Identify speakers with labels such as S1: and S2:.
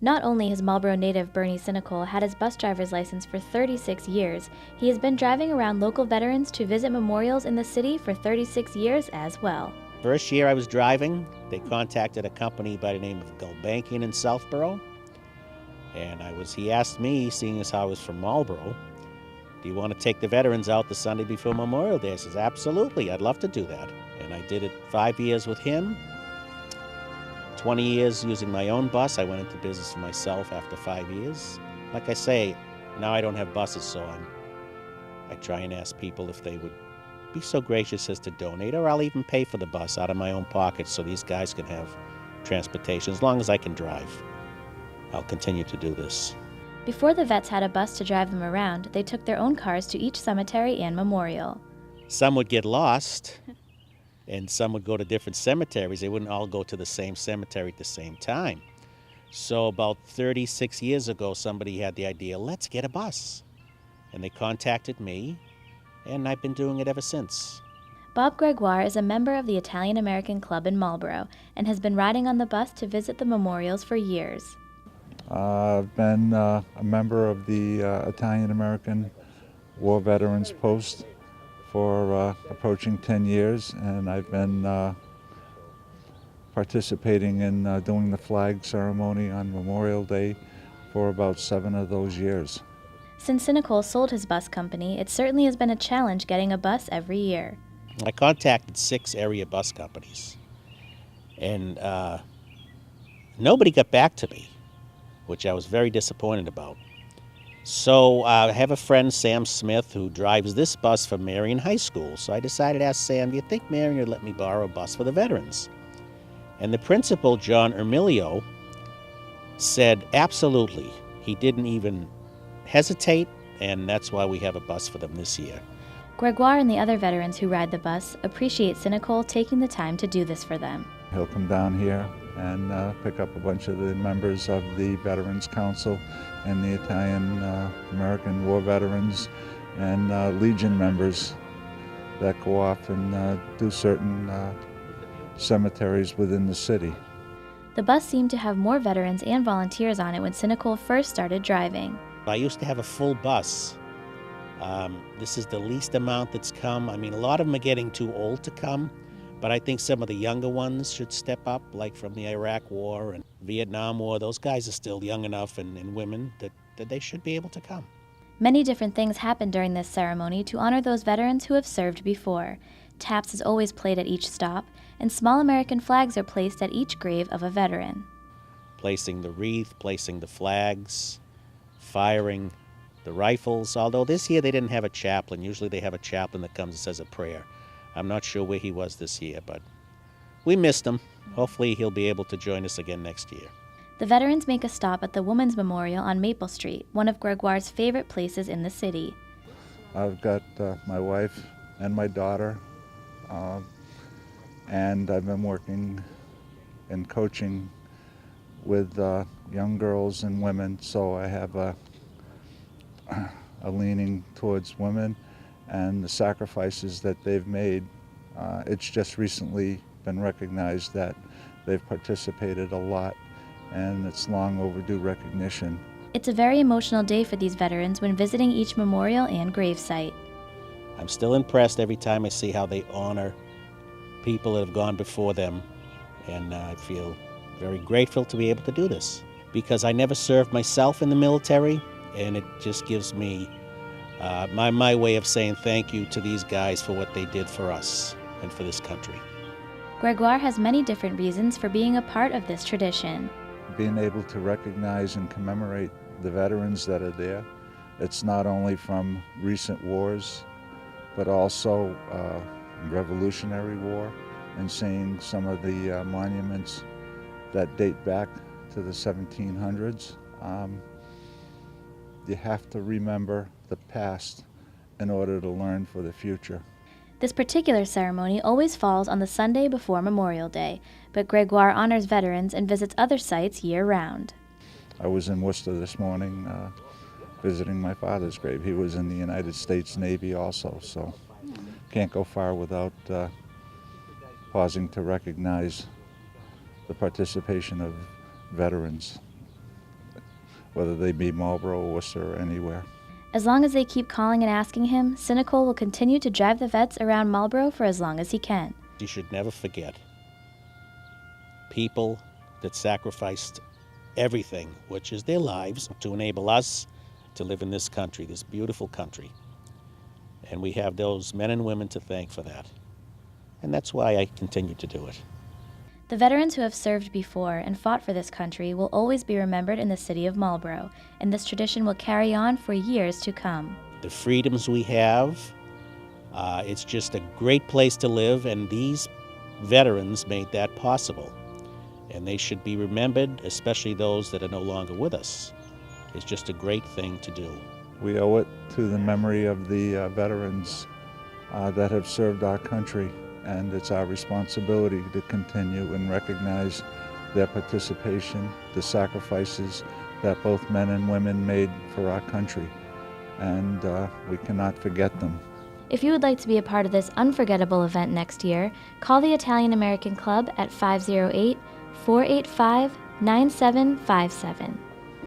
S1: Not only has Marlborough native Bernie Sinicol had his bus driver's license for 36 years, he has been driving around local veterans to visit memorials in the city for 36 years as well.
S2: First year I was driving, they contacted a company by the name of Gulbenkian in Southborough. And he asked me, seeing as how I was from Marlborough, do you want to take the veterans out the Sunday before Memorial Day? I says, absolutely, I'd love to do that. And I did it 5 years with him, 20 years using my own bus. I went into business for myself after 5 years. Like I say, now I don't have buses, so I try and ask people if they would be so gracious as to donate, or I'll even pay for the bus out of my own pocket so these guys can have transportation as long as I can drive. I'll continue to do this.
S1: Before the vets had a bus to drive them around, they took their own cars to each cemetery and memorial.
S2: Some would get lost, and some would go to different cemeteries. They wouldn't all go to the same cemetery at the same time. So about 36 years ago, somebody had the idea, let's get a bus. And they contacted me, and I've been doing it ever since.
S1: Bob Gregoire is a member of the Italian-American Club in Marlborough and has been riding on the bus to visit the memorials for years.
S3: I've been a member of the Italian-American War Veterans Post for approaching 10 years, and I've been participating in doing the flag ceremony on Memorial Day for about 7 of those years.
S1: Since Sinicol sold his bus company, it certainly has been a challenge getting a bus every year.
S2: I contacted 6 area bus companies, and nobody got back to me, which I was very disappointed about. So I have a friend, Sam Smith, who drives this bus from Marion High School. So I decided to ask Sam, do you think Marion would let me borrow a bus for the veterans? And the principal, John Ermilio, said absolutely. He didn't even hesitate, and that's why we have a bus for them this year.
S1: Gregoire and the other veterans who ride the bus appreciate Sinicol taking the time to do this for them.
S3: He'll come down here and pick up a bunch of the members of the Veterans Council and the Italian-American War Veterans and Legion members that go off and do certain cemeteries within the city.
S1: The bus seemed to have more veterans and volunteers on it when Sinicol first started driving.
S2: I used to have a full bus. This is the least amount that's come. I mean, a lot of them are getting too old to come, but I think some of the younger ones should step up, like from the Iraq War and Vietnam War. Those guys are still young enough, and women, that they should be able to come.
S1: Many different things happen during this ceremony to honor those veterans who have served before. Taps is always played at each stop, and small American flags are placed at each grave of a veteran.
S2: Placing the wreath, placing the flags, firing the rifles, although this year they didn't have a chaplain. Usually they have a chaplain that comes and says a prayer. I'm not sure where he was this year, but we missed him. Hopefully he'll be able to join us again next year.
S1: The veterans make a stop at the Women's Memorial on Maple Street, one of Gregoire's favorite places in the city.
S3: I've got my wife and my daughter, and I've been working and coaching with young girls and women, so I have a leaning towards women and the sacrifices that they've made. It's just recently been recognized that they've participated a lot, and it's long overdue recognition.
S1: It's a very emotional day for these veterans when visiting each memorial and gravesite.
S2: I'm still impressed every time I see how they honor people that have gone before them, and I feel very grateful to be able to do this, because I never served myself in the military, and it just gives me my way of saying thank you to these guys for what they did for us and for this country.
S1: Gregoire has many different reasons for being a part of this tradition.
S3: Being able to recognize and commemorate the veterans that are there, it's not only from recent wars, but also Revolutionary War, and seeing some of the monuments that date back to the 1700s. You have to remember the past in order to learn for the future.
S1: This particular ceremony always falls on the Sunday before Memorial Day, but Gregoire honors veterans and visits other sites year-round.
S3: I was in Worcester this morning visiting my father's grave. He was in the United States Navy also, so can't go far without pausing to recognize the participation of veterans. whether they be Marlborough, Worcester, or anywhere.
S1: As long as they keep calling and asking him, Cynical will continue to drive the vets around Marlborough for as long as he can.
S2: You should never forget people that sacrificed everything, which is their lives, to enable us to live in this country, this beautiful country. And we have those men and women to thank for that. And that's why I continue to do it.
S1: The veterans who have served before and fought for this country will always be remembered in the city of Marlborough, and this tradition will carry on for years to come.
S2: The freedoms we have, it's just a great place to live, and these veterans made that possible. And they should be remembered, especially those that are no longer with us. It's just a great thing to do.
S3: We owe it to the memory of the veterans that have served our country, and it's our responsibility to continue and recognize their participation, the sacrifices that both men and women made for our country, and we cannot forget them.
S1: If you would like to be a part of this unforgettable event next year, call the Italian American Club at 508-485-9757.